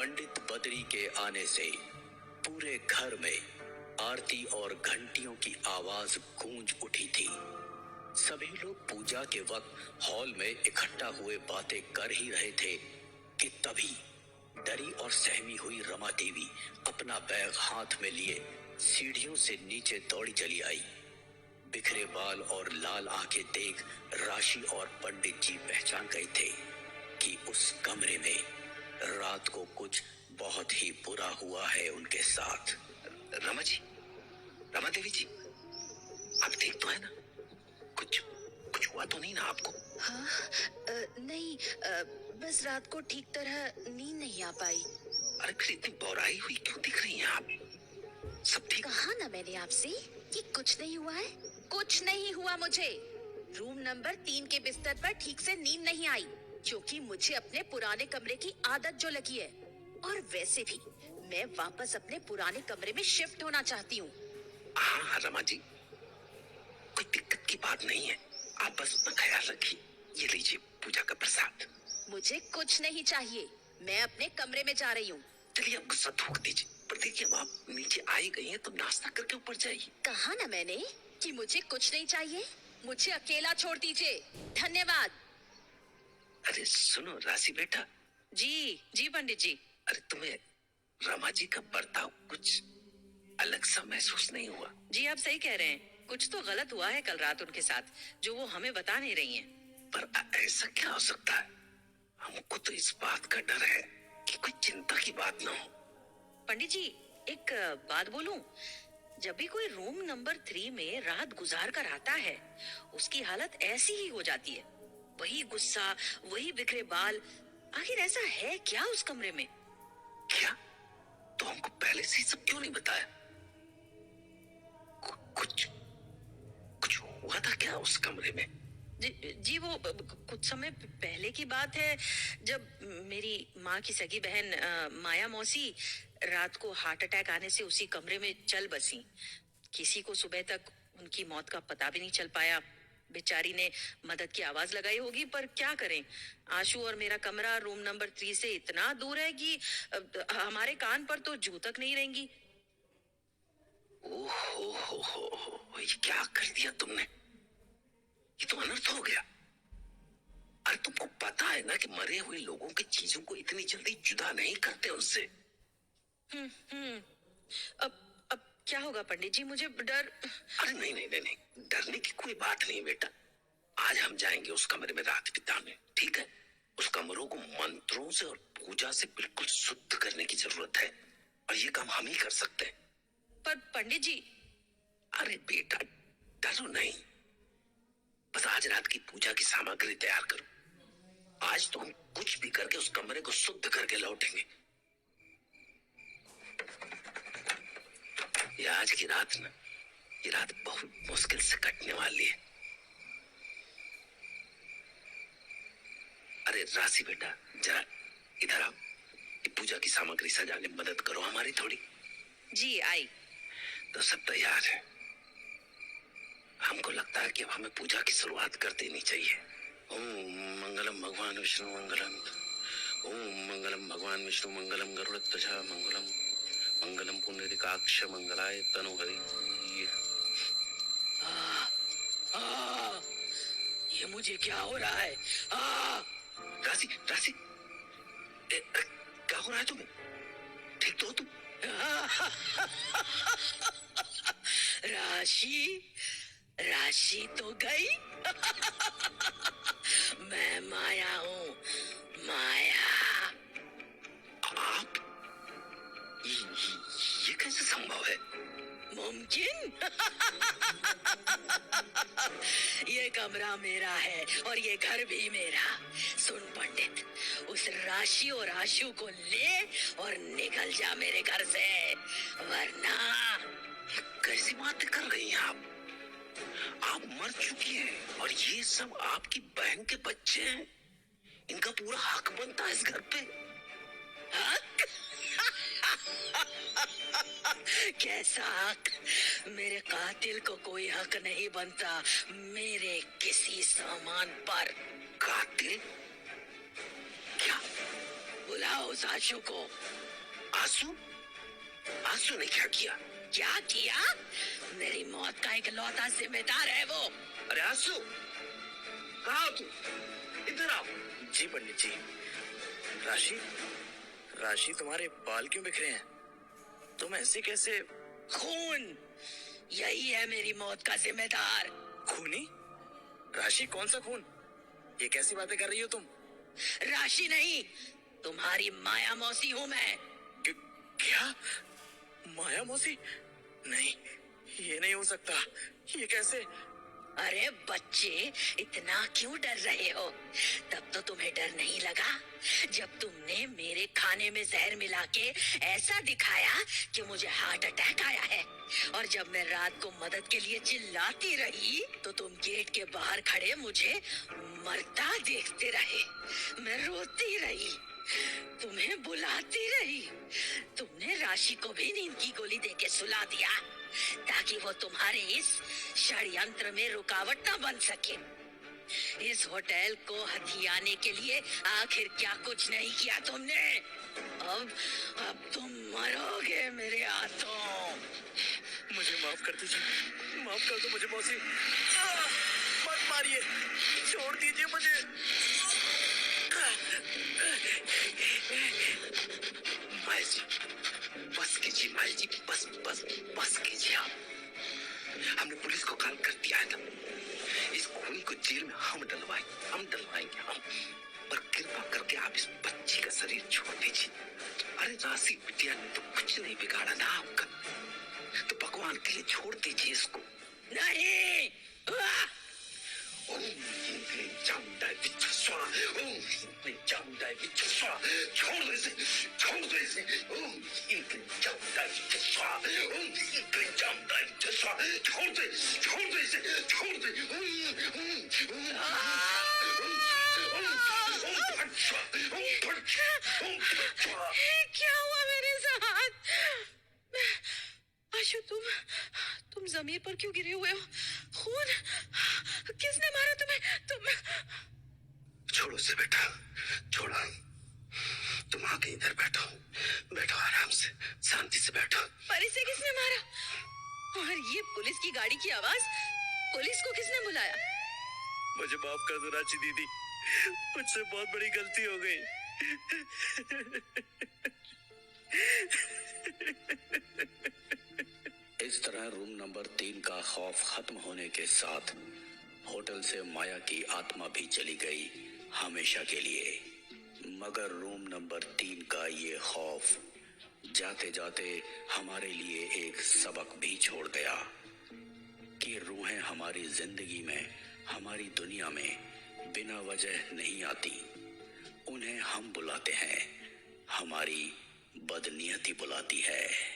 पंडित बद्री के आने से पूरे घर में आरती और घंटियों की आवाज गूंज उठी थी। सभी लोग पूजा के वक्त हॉल में इकट्ठा हुए बातें कर ही रहे थे कि तभी डरी और सहमी हुई रमा देवी अपना बैग हाथ में लिए सीढ़ियों से नीचे दौड़ी चली आई। बिखरे बाल और लाल आंखें देख राशि और पंडित जी पहचान गए थे कि उस कमरे में रात को कुछ बहुत ही बुरा हुआ है उनके साथ। रमा जी, रमा देवी जी, आप ठीक तो है ना? कुछ कुछ हुआ तो नहीं ना आपको? हाँ, नहीं, बस रात को ठीक तरह नींद नहीं आ पाई। अरे फिर इतनी बौराई हुई क्यों दिख रही हैं आप? सब ठीक? कहा ना मैंने आपसे कि कुछ नहीं हुआ है। कुछ नहीं हुआ मुझे। रूम नंबर 3 के बिस्तर पर ठीक से नींद नहीं आई क्योंकि मुझे अपने पुराने कमरे की आदत जो लगी है, और वैसे भी मैं वापस अपने पुराने कमरे में शिफ्ट होना चाहती हूँ। हाँ रमा जी, कोई दिक्कत की बात नहीं है, आप बस अपना ख्याल रखिए। ये लीजिए पूजा का प्रसाद। मुझे कुछ नहीं चाहिए, मैं अपने कमरे में जा रही हूँ। चलिए आप गुस्सा थूक दीजिए, पर देखिए अब आप नीचे आई गई हैं तो नाश्ता करके ऊपर जाइए। कहा ना मैंने कि मुझे कुछ नहीं चाहिए, मुझे अकेला छोड़ दीजिए। धन्यवाद। अरे सुनो राशि बेटा। जी जी पंडित जी। अरे तुम्हें रमा जी का बर्ताव कुछ अलग सा महसूस नहीं हुआ? जी आप सही कह रहे हैं, कुछ तो गलत हुआ है कल रात उनके साथ जो वो हमें बता नहीं रही हैं। पर ऐसा क्या हो सकता है? हमको तो इस बात का डर है कि कोई चिंता की बात ना हो। पंडित जी एक बात बोलूं, जब भी कोई रूम नंबर 3 में रात गुजार कर आता है उसकी हालत ऐसी ही हो जाती है। वही गुस्सा, वही बिखरे बाल। आखिर ऐसा है क्या उस कमरे में? क्या? तो हमको पहले से सब क्यों नहीं बताया? कुछ कुछ हुआ था क्या उस कमरे में? जी वो कुछ समय पहले की बात है, जब मेरी माँ की सगी बहन माया मौसी रात को हार्ट अटैक आने से उसी कमरे में चल बसी। किसी को सुबह तक उनकी मौत का पता भी नहीं चल पाया। बेचारी ने मदद की आवाज लगाई होगी, पर क्या करें, आशु और मेरा कमरा रूम नंबर 3 से इतना दूर है कि हमारे कान पर तो जू तक नहीं रहेंगी। ओहो, ये क्या कर दिया तुमने? ये तो अनर्थ हो गया। अरे तुमको पता है ना कि मरे हुए लोगों की चीजों को इतनी जल्दी जुदा नहीं करते उनसे। अब क्या होगा पंडित जी? मुझे डर। अरे नहीं, डरने की कोई बात नहीं बेटा। आज हम जाएंगे उस कमरे में रात बिताने, ठीक है? उस कमरों को मंत्रों से और पूजा से बिल्कुल शुद्ध करने की जरूरत है, और ये काम हम ही कर सकते हैं। पर पंडित जी। अरे बेटा डरो नहीं, बस आज रात की पूजा की सामग्री तैयार करो। आज तो हम कुछ भी करके उस कमरे को शुद्ध करके लौटेंगे। ये आज की रात ना, ये रात बहुत मुश्किल से कटने वाली है। अरे राशि बेटा जरा इधर आओ, ये पूजा की सामग्री सजाने में मदद करो हमारी थोड़ी। जी आई। तो सब तैयार है। हमको लगता है कि अब हमें पूजा की शुरुआत कर देनी चाहिए। ओम मंगलम भगवान विष्णु मंगलम, ओम मंगलम भगवान विष्णु मंगलम गरुड़ध्वजा मंगलम, मंगलम पुंडरीकाक्ष मंगलाय तनोहरि। ये मुझे क्या हो रहा है? राशि राशि, क्या हो रहा है तुम्हें? ठीक तो हो तुम? राशि तो गई। मैं माया हूँ, माया। आप ये कैसे संभव है? मुमकिन? ये कमरा मेरा है और ये घर भी मेरा। सुन पंडित, उस राशि और आशु को ले और निकल जा मेरे घर से, वरना। कैसी बातें कर रही हैं आप? आप मर चुकी हैं और ये सब आपकी बहन के बच्चे हैं। इनका पूरा हक बनता है इस घर पे। हक? कैसा हक? मेरे कातिल को कोई हक नहीं बनता मेरे किसी सामान पर। कातिल? क्या? बुलाओ उस आशु को। आंसू? आंसू ने क्या किया? क्या किया? मेरी मौत का इकलौता जिम्मेदार है वो। अरे आंसू, कहाँ हो तुम? इधर आओ। जी पंडित जी। राशि, राशि तुम्हारे बाल क्यों बिखरे हैं? तुम ऐसे कैसे? खून, यही है मेरी मौत का जिम्मेदार। खूनी? राशि, कौन सा खून? ये कैसी बातें कर रही हो तुम? राशि नहीं, तुम्हारी माया मौसी हूँ मैं। क्या? माया मौसी? नहीं, ये नहीं हो सकता। ये कैसे? अरे बच्चे, इतना क्यों डर रहे हो? तब तो तुम्हें डर नहीं लगा जब तुमने मेरे खाने में जहर मिला के ऐसा दिखाया कि मुझे हार्ट अटैक आया है। और जब मैं रात को मदद के लिए चिल्लाती रही तो तुम गेट के बाहर खड़े मुझे मरता देखते रहे। मैं रोती रही, तुम्हें बुलाती रही। तुमने राशि को भी नींद की गोली देके सुला दिया ताकि वो तुम्हारे इस षड्यंत्र में रुकावट न बन सके। इस होटल को हथियाने के लिए आखिर क्या कुछ नहीं किया तुमने? अब तुम मरोगे मेरे हाथों। मुझे माफ कर दीजिए, माफ कर दो मुझे मौसी। मत मारिए, छोड़ दीजिए मुझे। माया जी, बस कीजिए माया जी, बस बस बस कीजिए आप। हमने पुलिस को कॉल कर दिया है। इस खूनी को जेल में हम डलवाएंगे हम। पर कृपा करके आप इस बच्ची का शरीर छोड़ दीजिए। अरे राशि बिटिया ने तो कुछ नहीं बिगाड़ा ना आपका, तो भगवान के लिए छोड़ दीजिए इसको। नहीं। छोड़ दो इसे, छोड़ दो इसे। छोड़ दे, छोड़ दे इसे, छोड़ दे। क्या हुआ मेरे साथ? आशु, तुम जमीन पर क्यों गिरे हुए हो? खून? किसने मारा तुम्हें? छोड़ो से बेटा, छोड़ो। तुम आके इधर बैठो, बैठो आराम से, शांति से बैठो। पर इसे किसने मारा? और ये पुलिस की गाड़ी की आवाज, पुलिस को किसने बुलाया? मुझे माफ कर दो राशि दीदी, मुझसे बहुत बड़ी गलती हो गई। इस तरह रूम नंबर 3 का खौफ खत्म होने के साथ होटल से माया की आत्मा भी चली गई हमेशा के लिए। मगर रूम नंबर 3 का ये खौफ जाते जाते हमारे लिए एक सबक भी छोड़ गया कि रूहें हमारी जिंदगी में, हमारी दुनिया में बिना वजह नहीं आती। उन्हें हम बुलाते हैं, हमारी बदनीयती बुलाती है।